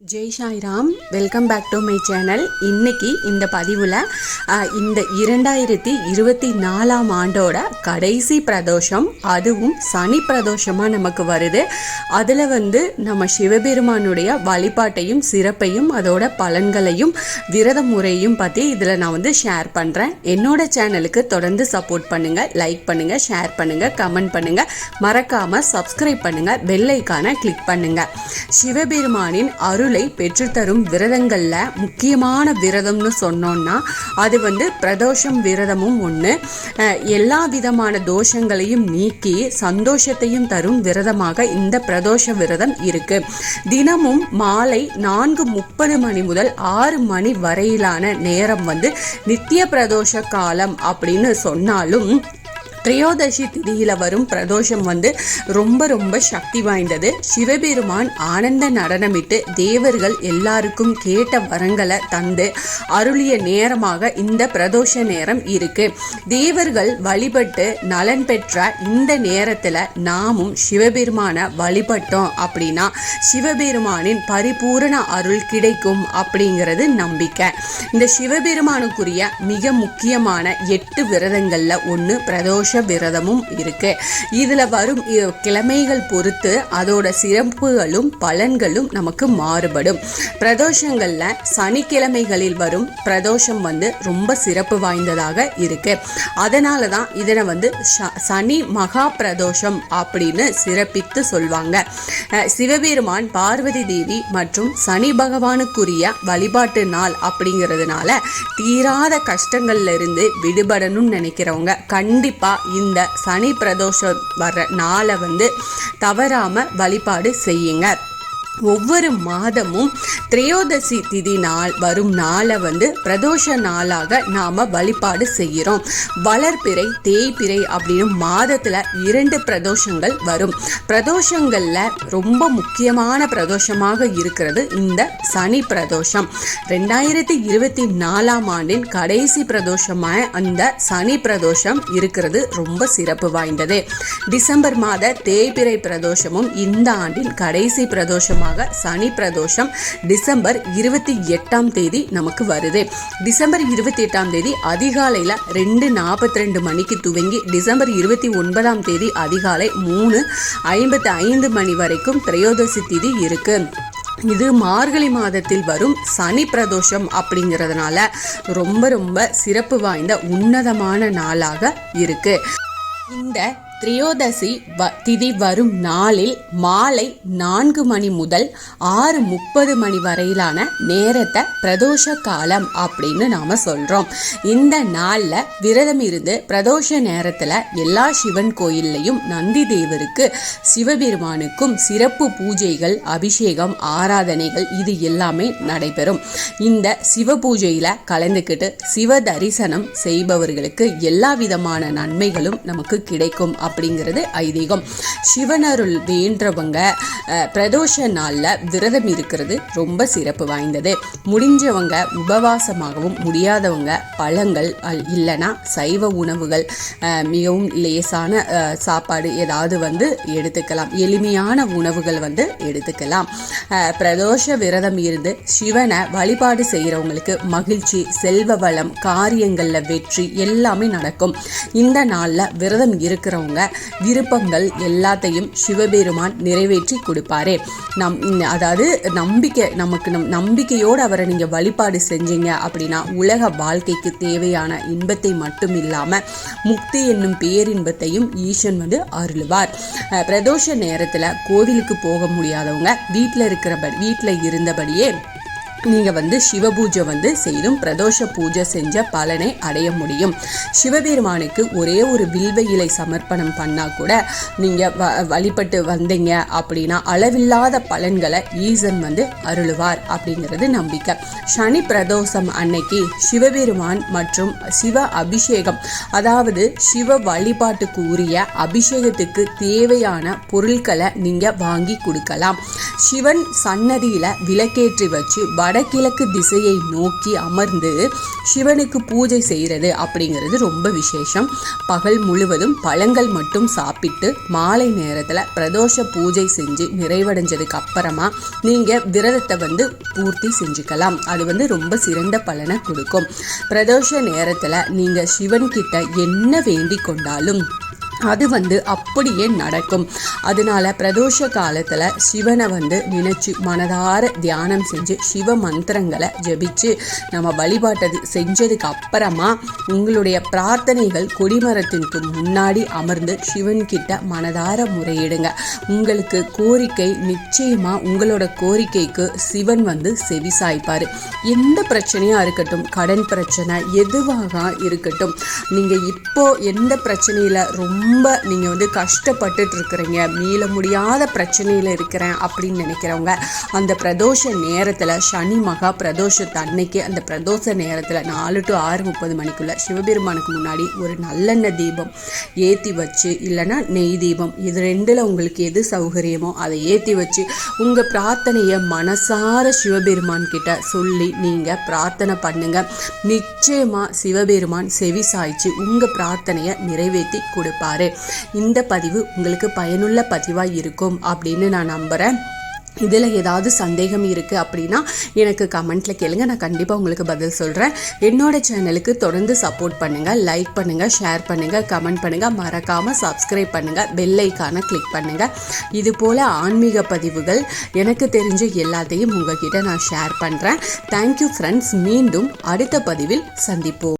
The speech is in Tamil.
Jai Sairam, welcome back to my channel. இன்னைக்கு இந்த பதிவில் இந்த 2024 ஆண்டோட கடைசி பிரதோஷம், அதுவும் சனி பிரதோஷமாக நமக்கு வருது. அதில் நம்ம சிவபெருமானுடைய வழிபாட்டையும் சிறப்பையும் அதோட பலன்களையும் விரத முறையும் பற்றி இதில் நான் ஷேர் பண்ணுறேன். என்னோட சேனலுக்கு தொடர்ந்து சப்போர்ட் பண்ணுங்கள், லைக் பண்ணுங்கள், ஷேர் பண்ணுங்கள், கமெண்ட் பண்ணுங்கள், மறக்காமல் சப்ஸ்கிரைப் பண்ணுங்கள், பெல் ஐக்கானை கிளிக் பண்ணுங்கள். சிவபெருமானின் அருளை பெற்றுத்தரும் விரதங்கள்ல முக்கியமான விரதம்னு சொன்னோம்னா அது பிரதோஷம் விரதமும் ஒன்று. எல்லா விதமான தோஷங்களையும் நீக்கி சந்தோஷத்தையும் தரும் விரதமாக இந்த பிரதோஷ விரதம் இருக்கு. தினமும் மாலை 4:30 மணி முதல் 6 மணி வரையிலான நேரம் நித்திய பிரதோஷ காலம் அப்படின்னு சொன்னாலும் திரையோதசி திதியில வரும் பிரதோஷம் ரொம்ப ரொம்ப சக்தி வாய்ந்தது. சிவபெருமான் ஆனந்த நடனமிட்டு தேவர்கள் எல்லாருக்கும் கேட்ட வரங்களை தந்து அருளிய நேரமாக இந்த பிரதோஷ நேரம் இருக்கு. தேவர்கள் வழிபட்டு நலன் பெற்ற இந்த நேரத்துல நாமும் சிவபெருமான வழிபட்டோம் அப்படின்னா சிவபெருமானின் பரிபூரண அருள் கிடைக்கும் அப்படிங்கிறது நம்பிக்கை. இந்த சிவபெருமானுக்குரிய மிக முக்கியமான 8 விரதங்கள்ல ஒன்று பிரதோஷ விரதமும் இருக்கு. இதுல வரும் கிழமைகள் பொறுத்து அதோட சிறப்புகளும் பலன்களும் நமக்கு மாறுபடும். பிரதோஷங்கள்ல சனிக்கிழமைகளில் வரும் பிரதோஷம் ரொம்ப சிறப்பு வாய்ந்ததாக இருக்கு. அதனாலதான் இதனை சனி மகா பிரதோஷம் அப்படின்னு சிறப்பித்து சொல்வாங்க. சிவபெருமான், பார்வதி தேவி மற்றும் சனி பகவானுக்குரிய வழிபாட்டு நாள் அப்படிங்கிறதுனால தீராத கஷ்டங்கள்ல இருந்து விடுபடணும்னு நினைக்கிறவங்க கண்டிப்பா இந்த சனி பிரதோஷம் வர்ற நாளை தவறாம வழிபாடு செய்யுங்க. ஒவ்வொரு மாதமும் திரையோதசி திதி நாள் வரும் நாளை பிரதோஷ நாளாக நாம வழிபாடு செய்கிறோம். வளர்பிறை, தேய்பிறை அப்படின்னு மாதத்துல 2 பிரதோஷங்கள் வரும். பிரதோஷங்கள்ல ரொம்ப முக்கியமான பிரதோஷமாக இருக்கிறது இந்த சனி பிரதோஷம். 2024 ஆண்டின் கடைசி பிரதோஷமாக அந்த சனி பிரதோஷம் இருக்கிறது ரொம்ப சிறப்பு வாய்ந்தது. டிசம்பர் மாத தேய்பிறை பிரதோஷமும் இந்த ஆண்டின் கடைசி பிரதோஷமாக சனி பிரதோஷம் டிசம்பர் 28ஆம் தேதி நமக்கு வருது. டிசம்பர் 28ஆம் தேதி அதிகாலையில 2:42 மணிக்கு துவங்கி டிசம்பர் 29ஆம் தேதி அதிகாலை 3:55 மணி வரைக்கும் திரையோதசி திதி இருக்கு. இது மார்கழி மாதத்தில் வரும் சனி பிரதோஷம் அப்படிங்கிறதுனால ரொம்ப ரொம்ப சிறப்பு வாய்ந்த உன்னதமான நாளாக இருக்கு. இந்த திரையோதசி திதி வரும் நாளில் மாலை 4 மணி முதல் 6:30 மணி வரையிலான நேரத்தை பிரதோஷ காலம் அப்படின்னு நாம சொல்றோம். இந்த நாள்ல விரதம் இருந்து பிரதோஷ நேரத்துல எல்லா சிவன் கோயில்லையும் நந்தி தேவருக்கு, சிவபெருமானுக்கும் சிறப்பு பூஜைகள், அபிஷேகம், ஆராதனைகள் இது எல்லாமே நடைபெறும். இந்த சிவ பூஜையில கலந்துக்கிட்டு சிவ தரிசனம் செய்பவர்களுக்கு எல்லா விதமான நன்மைகளும் நமக்கு கிடைக்கும் அப்படிங்கிறது ஐதீகம். சிவனருள் வேண்டவங்க பிரதோஷ நாள்ல விரதம் இருக்கிறது ரொம்ப சிறப்பு வாய்ந்தது. முடிஞ்சவங்க உபவாசமாகவும், முடியாதவங்க பழங்கள் இல்லைன்னா சைவ உணவுகள், மிகவும் லேசான சாப்பாடு ஏதாவது எடுத்துக்கலாம். எளிமையான உணவுகள் எடுத்துக்கலாம். பிரதோஷ விரதம் இருந்து சிவனை வழிபாடு செய்யறவங்களுக்கு மகிழ்ச்சி, செல்வ வளம், காரியங்கள்ல வெற்றி எல்லாமே நடக்கும். இந்த நாள்ல விரதம் இருக்கிறவங்க விருப்பங்கள் எல்லாத்தையும் சிவபெருமான் நிறைவேற்றி கொடுப்பாரு. அதாவது நம்பிக்கையோடு அவரை நீங்க வழிபாடு செஞ்சீங்க அப்படின்னா உலக வாழ்க்கைக்கு தேவையான இன்பத்தை மட்டும் இல்லாம முக்தி என்னும் பேரின்பத்தையும் ஈசன் அருளுவார். பிரதோஷ நேரத்துல கோவிலுக்கு போக முடியாதவங்க வீட்டுல இருந்தபடியே நீங்க சிவபூஜை செய்தும் பிரதோஷ பூஜை செஞ்ச பலனை அடைய முடியும். சிவபெருமானுக்கு ஒரே ஒரு வில்வ இலை சமர்ப்பணம் பண்ணா கூட நீங்க வழிபட்டு வந்தீங்க அப்படின்னா அளவில்லாத பலன்களை ஈசன் அருளுவார் அப்படிங்கிறது நம்பிக்கை. சனி பிரதோஷம் அன்னைக்கு சிவபெருமான் மற்றும் சிவ அபிஷேகம், அதாவது சிவ வழிபாட்டுக்கு உரிய அபிஷேகத்துக்கு தேவையான பொருட்களை நீங்க வாங்கி கொடுக்கலாம். சிவன் சன்னதியில விளக்கேற்றி வச்சு வடகிழக்கு திசையை நோக்கி அமர்ந்து சிவனுக்கு பூஜை செய்கிறது அப்படிங்கிறது ரொம்ப விசேஷம். பகல் முழுவதும் பழங்கள் மட்டும் சாப்பிட்டு மாலை நேரத்தில் பிரதோஷ பூஜை செஞ்சு நிறைவடைஞ்சதுக்கு அப்புறமா நீங்கள் விரதத்தை பூர்த்தி செஞ்சுக்கலாம். அது ரொம்ப சிறந்த பலனை கொடுக்கும். பிரதோஷ நேரத்தில் நீங்கள் சிவன்கிட்ட என்ன வேண்டிக் கொண்டாலும் அது அப்படியே நடக்கும். அதனால பிரதோஷ காலத்தில் சிவனை நினைச்சு மனதார தியானம் செஞ்சு சிவ மந்திரங்களை ஜபிச்சு நம்ம வழிபாட்டை செஞ்சதுக்கு அப்புறமா உங்களுடைய பிரார்த்தனைகள் கொடிமரத்திற்கு முன்னாடி அமர்ந்து சிவன்கிட்ட மனதார முறையிடுங்க. உங்களுக்கு கோரிக்கை நிச்சயமா உங்களோட கோரிக்கைக்கு சிவன் செவிசாய்ப்பார். எந்த பிரச்சனையா இருக்கட்டும், கடன் பிரச்சனை எதுவாக இருக்கட்டும், நீங்க இப்போ எந்த பிரச்சனையில ரொம்ப நீங்கள் கஷ்டப்பட்டுட்டு இருக்கிறீங்க, மீள முடியாத பிரச்சனையில் இருக்கிறேன் அப்படின்னு நினைக்கிறவங்க அந்த பிரதோஷ நேரத்தில் சனி மகா பிரதோஷத்து அன்னைக்கு அந்த பிரதோஷ நேரத்தில் 4 to 6:30 மணிக்குள்ளே சிவபெருமானுக்கு முன்னாடி ஒரு நல்லெண்ணெய் தீபம் ஏற்றி வச்சு, இல்லைன்னா நெய் தீபம், இது ரெண்டில் உங்களுக்கு எது சௌகரியமோ அதை ஏற்றி வச்சு உங்கள் பிரார்த்தனையை மனசார சிவபெருமான் கிட்ட சொல்லி நீங்கள் பிரார்த்தனை பண்ணுங்க. நிச்சயமாக சிவபெருமான் செவி சாய்ச்சி உங்கள் பிரார்த்தனையை நிறைவேற்றி கொடுப்பாரு. இந்த பதிவு உங்களுக்கு பயனுள்ள பதிவாக இருக்கும் அப்படின்னு நான் நம்புகிறேன். இதில் ஏதாவது சந்தேகம் இருக்குது அப்படின்னா எனக்கு கமெண்ட்டில் கேளுங்க, நான் கண்டிப்பாக உங்களுக்கு பதில் சொல்கிறேன். என்னோட சேனலுக்கு தொடர்ந்து சப்போர்ட் பண்ணுங்கள், லைக் பண்ணுங்கள், ஷேர் பண்ணுங்கள், கமெண்ட் பண்ணுங்கள், மறக்காமல் சப்ஸ்கிரைப் பண்ணுங்கள், பெல் ஐக்கானை கிளிக் பண்ணுங்கள். இது போல் ஆன்மீக பதிவுகள் எனக்கு தெரிஞ்ச எல்லாத்தையும் உங்ககிட்ட நான் ஷேர் பண்ணுறேன். Thank you friends. மீண்டும் அடுத்த பதிவில் சந்திப்போம்.